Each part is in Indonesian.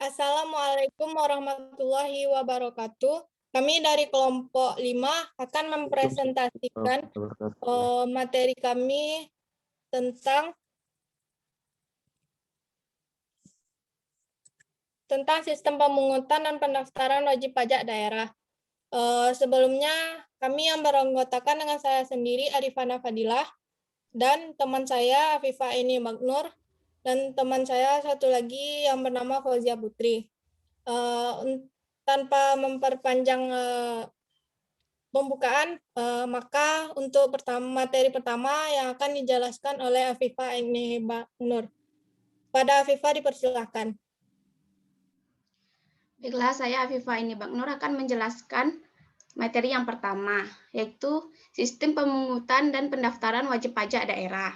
Assalamualaikum warahmatullahi wabarakatuh. Kami dari kelompok 5 akan mempresentasikan materi kami tentang sistem pemungutan dan pendaftaran wajib pajak daerah. Sebelumnya, kami yang beranggotakan dengan saya sendiri, Arifana Fadilah, dan teman saya, Afifah Eni Magnur, dan teman saya satu lagi yang bernama Fauzia Putri. Tanpa memperpanjang pembukaan, maka untuk materi pertama yang akan dijelaskan oleh Afifah Eni Magnur. Pada Afifah dipersilakan. Baiklah, saya Afifah Eni Magnur akan menjelaskan materi yang pertama, yaitu sistem pemungutan dan pendaftaran wajib pajak daerah.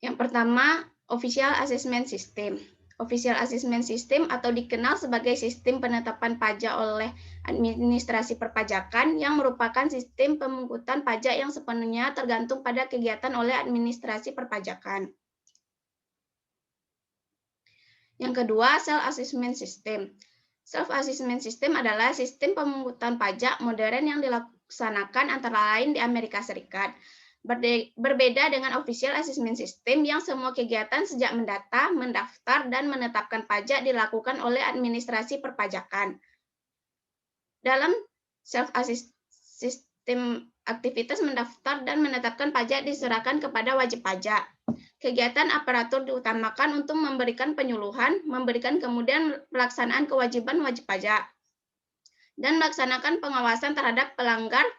Yang pertama, Official Assessment System. Official Assessment System atau dikenal sebagai sistem penetapan pajak oleh administrasi perpajakan yang merupakan sistem pemungutan pajak yang sepenuhnya tergantung pada kegiatan oleh administrasi perpajakan. Yang kedua, Self-Assessment System. Self-Assessment System adalah sistem pemungutan pajak modern yang dilaksanakan antara lain di Amerika Serikat. Berbeda dengan Official Assessment System yang semua kegiatan sejak mendata, mendaftar, dan menetapkan pajak dilakukan oleh administrasi perpajakan. Dalam Self-Assessment System, aktivitas mendaftar dan menetapkan pajak diserahkan kepada wajib pajak. Kegiatan aparatur diutamakan untuk memberikan penyuluhan, memberikan kemudian pelaksanaan kewajiban wajib pajak, dan melaksanakan pengawasan terhadap pelanggar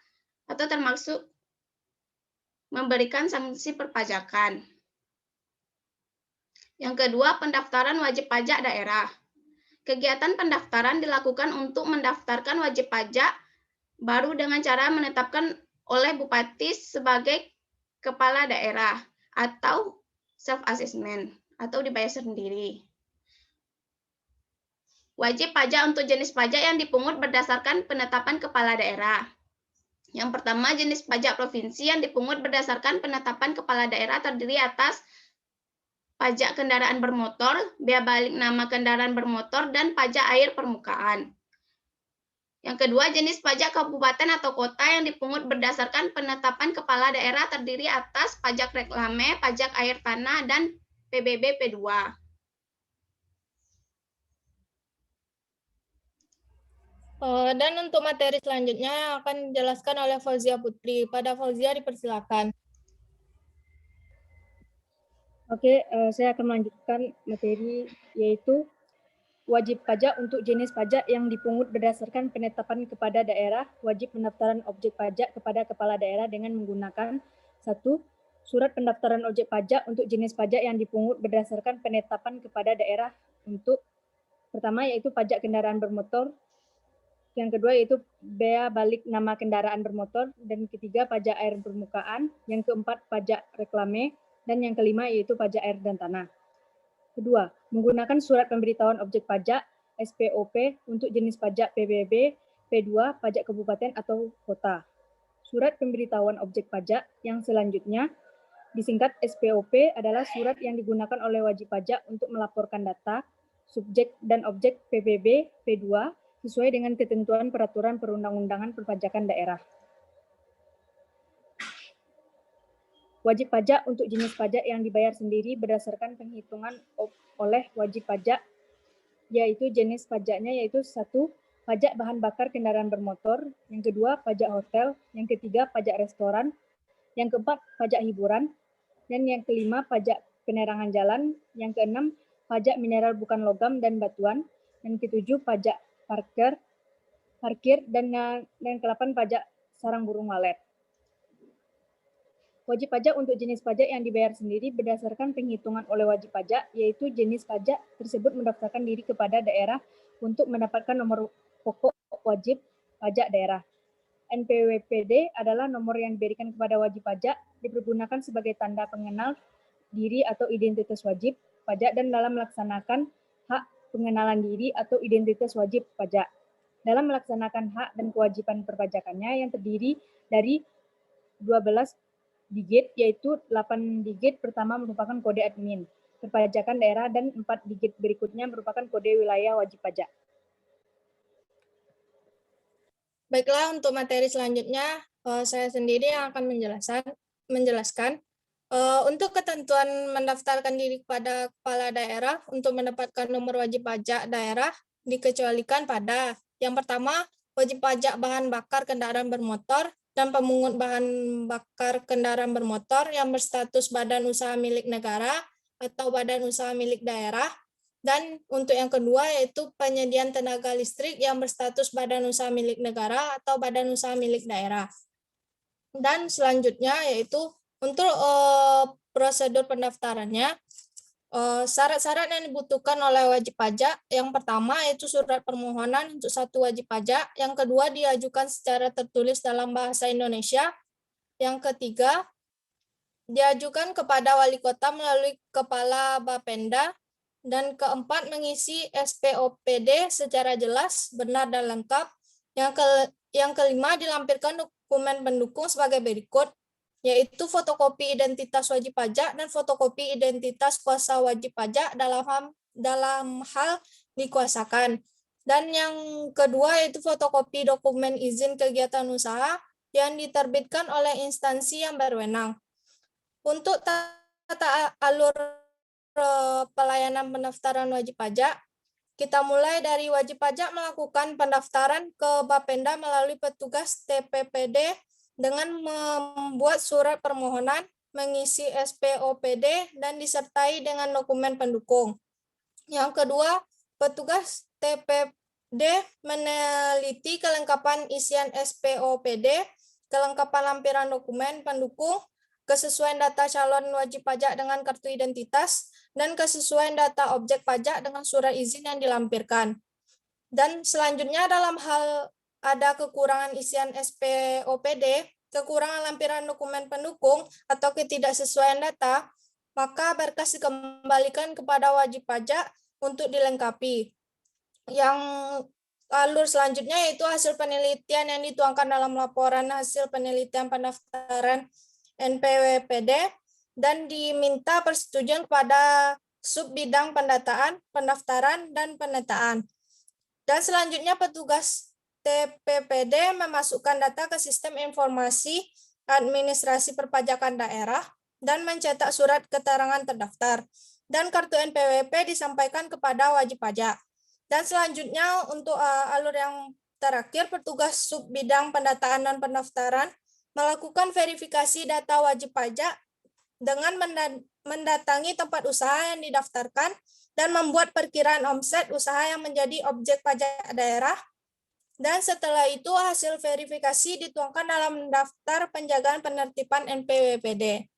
atau termasuk memberikan sanksi perpajakan. Yang kedua, pendaftaran wajib pajak daerah. Kegiatan pendaftaran dilakukan untuk mendaftarkan wajib pajak baru dengan cara menetapkan oleh Bupati sebagai kepala daerah atau self-assessment atau dibayar sendiri. Wajib pajak untuk jenis pajak yang dipungut berdasarkan penetapan kepala daerah. Yang pertama, jenis pajak provinsi yang dipungut berdasarkan penetapan kepala daerah terdiri atas pajak kendaraan bermotor, bea balik nama kendaraan bermotor, dan pajak air permukaan. Yang kedua, jenis pajak kabupaten atau kota yang dipungut berdasarkan penetapan kepala daerah terdiri atas pajak reklame, pajak air tanah, dan PBB P2. Dan untuk materi selanjutnya akan dijelaskan oleh Fauzia Putri. Pada Fauzia dipersilakan. Oke, saya akan melanjutkan materi yaitu wajib pajak untuk jenis pajak yang dipungut berdasarkan penetapan kepada daerah, wajib pendaftaran objek pajak kepada kepala daerah dengan menggunakan 1. Surat pendaftaran objek pajak untuk jenis pajak yang dipungut berdasarkan penetapan kepada daerah untuk pertama yaitu pajak kendaraan bermotor, yang kedua yaitu bea balik nama kendaraan bermotor, dan ketiga pajak air permukaan, yang keempat pajak reklame, dan yang kelima yaitu pajak air dan tanah. Kedua, menggunakan surat pemberitahuan objek pajak SPOP untuk jenis pajak PBB, P2, pajak kabupaten atau kota. Surat pemberitahuan objek pajak yang selanjutnya disingkat SPOP adalah surat yang digunakan oleh wajib pajak untuk melaporkan data, subjek dan objek PBB, P2 sesuai dengan ketentuan peraturan perundang-undangan perpajakan daerah. Wajib pajak untuk jenis pajak yang dibayar sendiri berdasarkan penghitungan oleh wajib pajak, yaitu jenis pajaknya yaitu 1. Pajak bahan bakar kendaraan bermotor, yang kedua pajak hotel, yang ketiga pajak restoran, yang keempat pajak hiburan, dan yang kelima pajak penerangan jalan, yang keenam pajak mineral bukan logam dan batuan, dan ketujuh pajak parkir, dan ke-8 pajak sarang burung walet. Wajib pajak untuk jenis pajak yang dibayar sendiri berdasarkan penghitungan oleh wajib pajak, yaitu jenis pajak tersebut mendaftarkan diri kepada daerah untuk mendapatkan nomor pokok wajib pajak daerah. NPWPD adalah nomor yang diberikan kepada wajib pajak, dipergunakan sebagai tanda pengenal diri atau identitas wajib pajak dan dalam melaksanakan hak pengenalan diri atau identitas wajib pajak. Dalam melaksanakan hak dan kewajiban perpajakannya yang terdiri dari 12 digit, yaitu 8 digit pertama merupakan kode admin. perpajakan daerah dan 4 digit berikutnya merupakan kode wilayah wajib pajak. Baiklah, untuk materi selanjutnya saya sendiri yang akan menjelaskan. Untuk ketentuan mendaftarkan diri kepada kepala daerah untuk mendapatkan nomor wajib pajak daerah dikecualikan pada yang pertama, wajib pajak bahan bakar kendaraan bermotor dan pemungut bahan bakar kendaraan bermotor yang berstatus badan usaha milik negara atau badan usaha milik daerah. Dan untuk yang kedua yaitu penyediaan tenaga listrik yang berstatus badan usaha milik negara atau badan usaha milik daerah. Dan selanjutnya yaitu untuk prosedur pendaftarannya, syarat-syarat yang dibutuhkan oleh wajib pajak, yang pertama yaitu surat permohonan untuk satu wajib pajak, yang kedua diajukan secara tertulis dalam bahasa Indonesia, yang ketiga diajukan kepada wali kota melalui kepala Bapenda, dan keempat mengisi SPOPD secara jelas, benar dan lengkap. Yang kelima dilampirkan dokumen pendukung sebagai berikut, yaitu fotokopi identitas wajib pajak dan fotokopi identitas kuasa wajib pajak dalam hal dikuasakan. Dan yang kedua yaitu fotokopi dokumen izin kegiatan usaha yang diterbitkan oleh instansi yang berwenang. Untuk tata alur pelayanan pendaftaran wajib pajak, kita mulai dari wajib pajak melakukan pendaftaran ke Bapenda melalui petugas TPPD dengan membuat surat permohonan, mengisi SPOPD, dan disertai dengan dokumen pendukung. Yang kedua, petugas TPPD meneliti kelengkapan isian SPOPD, kelengkapan lampiran dokumen pendukung, kesesuaian data calon wajib pajak dengan kartu identitas, dan kesesuaian data objek pajak dengan surat izin yang dilampirkan. Dan selanjutnya dalam hal ada kekurangan isian SPOPD, kekurangan lampiran dokumen pendukung, atau ketidaksesuaian data, maka berkas dikembalikan kepada wajib pajak untuk dilengkapi. Yang alur selanjutnya yaitu hasil penelitian yang dituangkan dalam laporan hasil penelitian pendaftaran NPWPD dan diminta persetujuan kepada sub bidang pendataan, pendaftaran, dan penataan. Dan selanjutnya petugas TPPD memasukkan data ke sistem informasi administrasi perpajakan daerah dan mencetak surat keterangan terdaftar. Dan kartu NPWP disampaikan kepada wajib pajak. Dan selanjutnya untuk alur yang terakhir, petugas sub bidang pendataan dan pendaftaran melakukan verifikasi data wajib pajak dengan mendatangi tempat usaha yang didaftarkan dan membuat perkiraan omset usaha yang menjadi objek pajak daerah. Dan setelah itu hasil verifikasi dituangkan dalam daftar penjagaan penertiban NPWPD.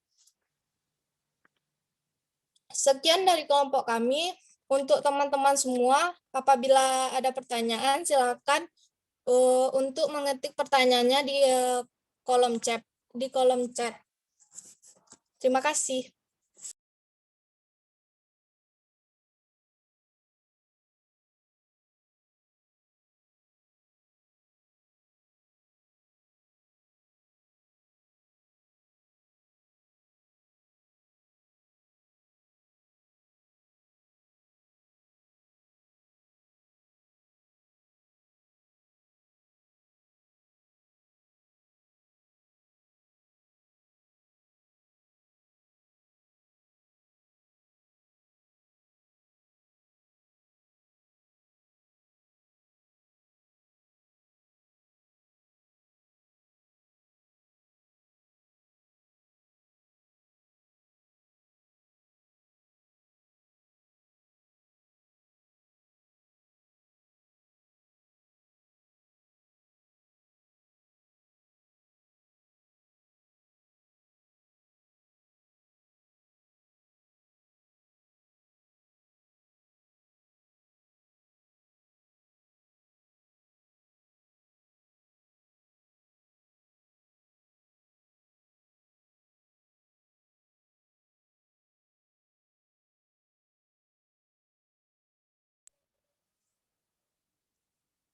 Sekian dari kelompok kami. Untuk teman-teman semua, apabila ada pertanyaan, silakan untuk mengetik pertanyaannya di kolom chat. Terima kasih.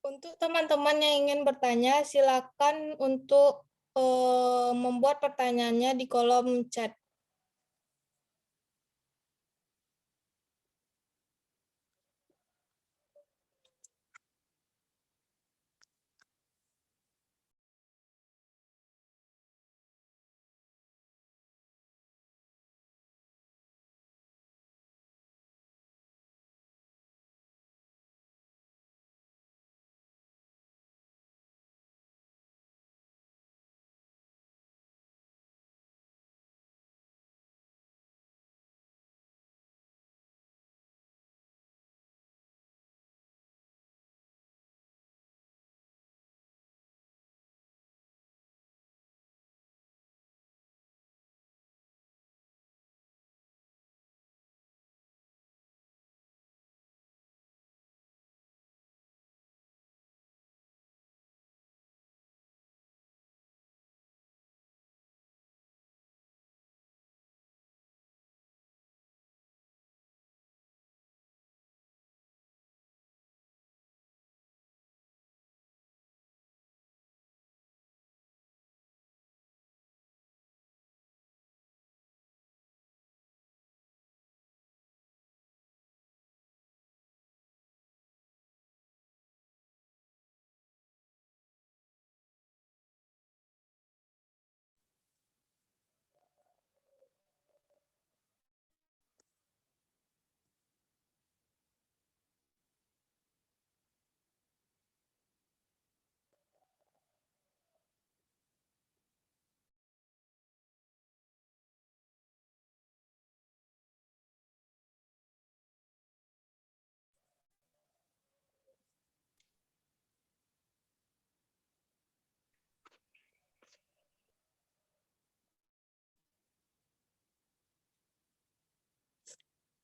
Untuk teman-teman yang ingin bertanya, silakan untuk membuat pertanyaannya di kolom chat.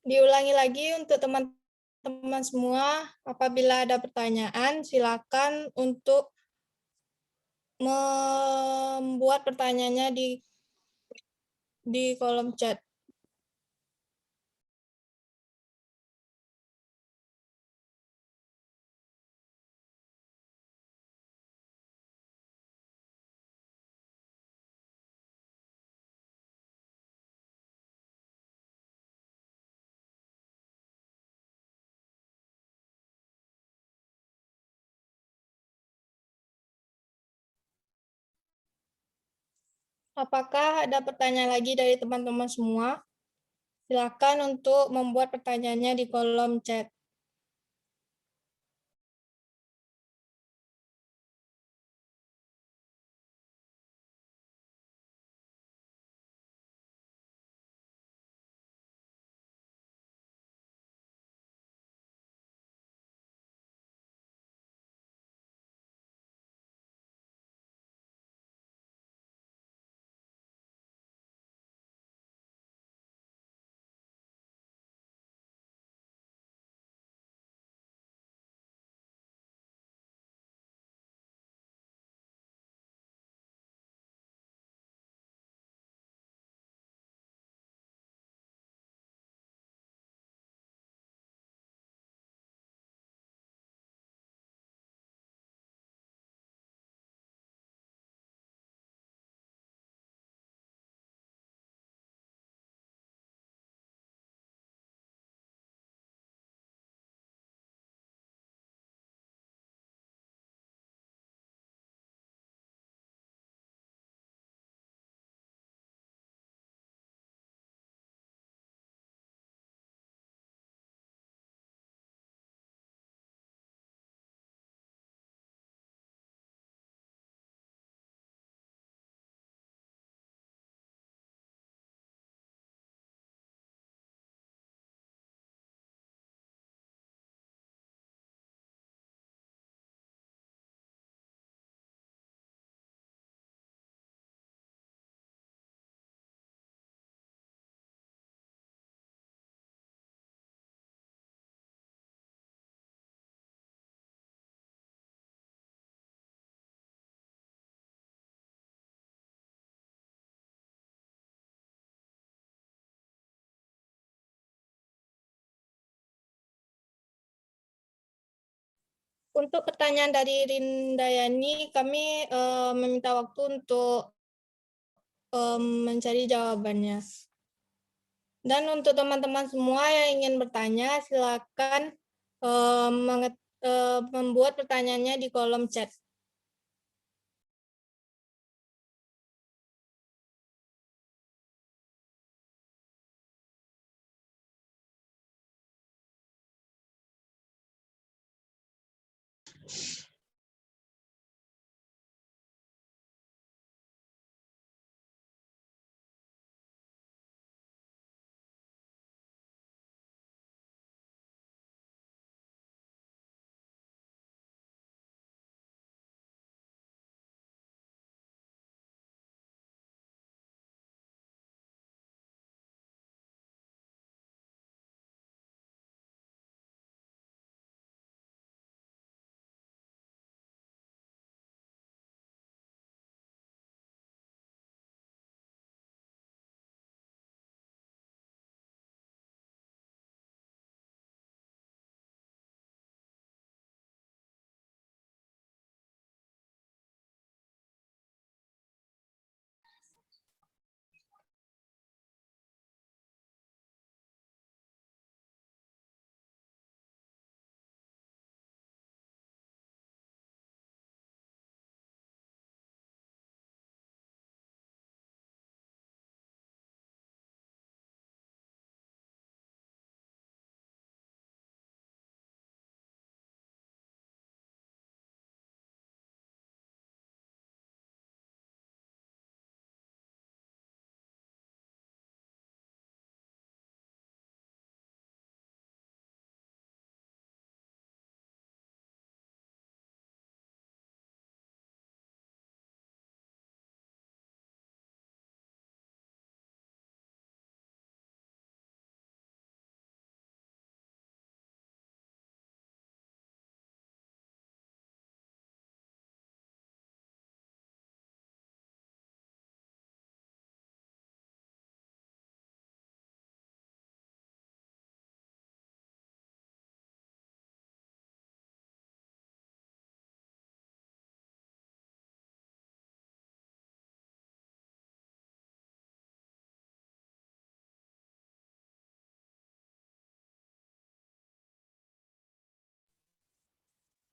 Diulangi lagi untuk teman-teman semua, apabila ada pertanyaan, silakan untuk membuat pertanyaannya di kolom chat. Apakah ada pertanyaan lagi dari teman-teman semua? Silakan untuk membuat pertanyaannya di kolom chat. Untuk pertanyaan dari Rindayani, kami meminta waktu untuk mencari jawabannya. Dan untuk teman-teman semua yang ingin bertanya, silakan membuat pertanyaannya di kolom chat.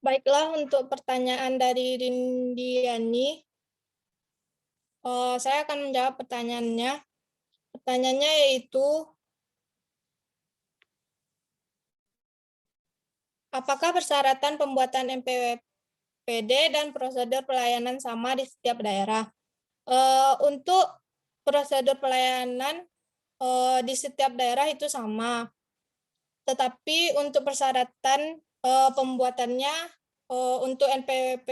Baiklah, untuk pertanyaan dari Rindiani, saya akan menjawab pertanyaannya. Pertanyaannya yaitu, apakah persyaratan pembuatan NPWP dan prosedur pelayanan sama di setiap daerah? Untuk prosedur pelayanan di setiap daerah itu sama, tetapi untuk persyaratan pembuatannya untuk NPWP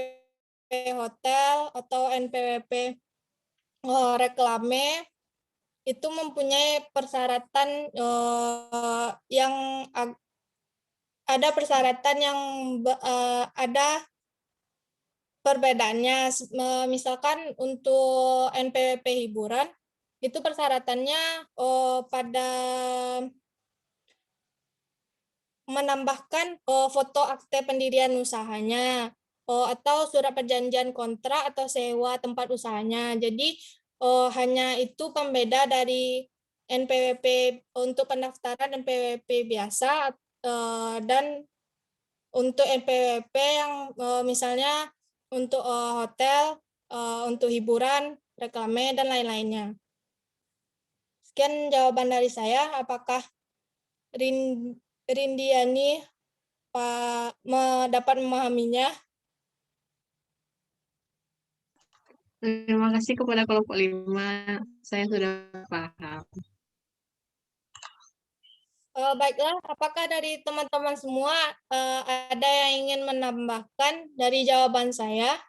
hotel atau NPWP reklame itu mempunyai persyaratan yang ada persyaratan yang ada perbedaannya. Misalkan untuk NPWP hiburan itu persyaratannya pada menambahkan foto akte pendirian usahanya atau surat perjanjian kontrak atau sewa tempat usahanya. Jadi hanya itu pembeda dari NPWP untuk pendaftaran NPWP biasa dan untuk NPWP yang misalnya untuk hotel, untuk hiburan, reklame, dan lain-lainnya. Sekian jawaban dari saya. Apakah Rindiani dapat memahaminya? Terima kasih kepada kelompok 5. Saya sudah paham. Baiklah, apakah dari teman-teman semua ada yang ingin menambahkan dari jawaban saya?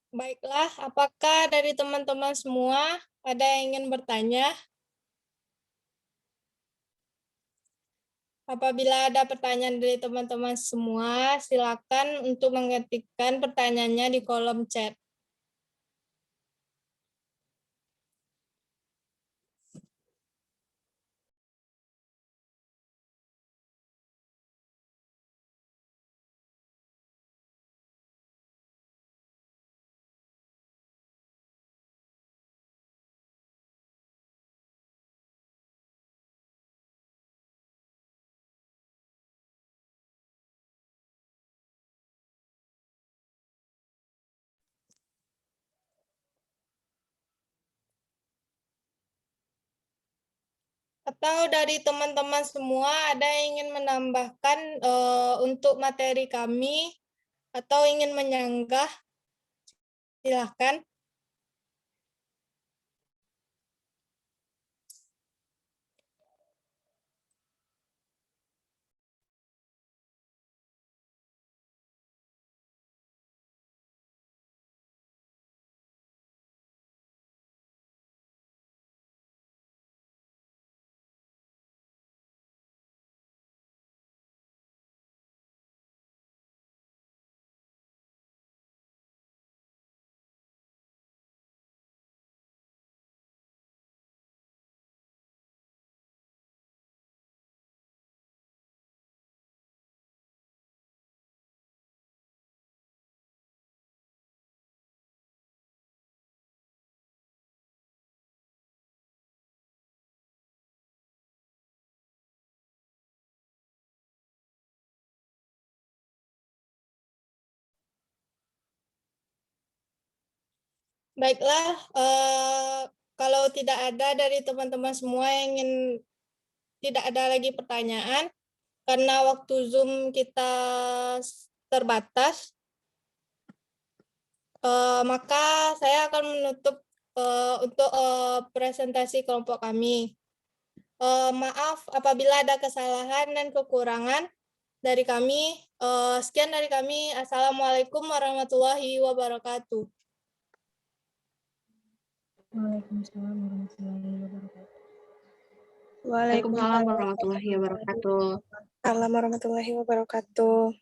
Baiklah, apakah dari teman-teman semua ada yang ingin bertanya? Apabila ada pertanyaan dari teman-teman semua, silakan untuk mengetikkan pertanyaannya di kolom chat. Atau dari teman-teman semua ada yang ingin menambahkan untuk materi kami atau ingin menyanggah? Silahkan. Baiklah, kalau tidak ada dari teman-teman semua yang ingin, tidak ada lagi pertanyaan, karena waktu Zoom kita terbatas, maka saya akan menutup untuk presentasi kelompok kami. Maaf apabila ada kesalahan dan kekurangan dari kami. Sekian dari kami. Assalamualaikum warahmatullahi wabarakatuh. Waalaikumsalam warahmatullahi wabarakatuh. Waalaikumsalam warahmatullahi wabarakatuh. Waalaikumsalam warahmatullahi wabarakatuh.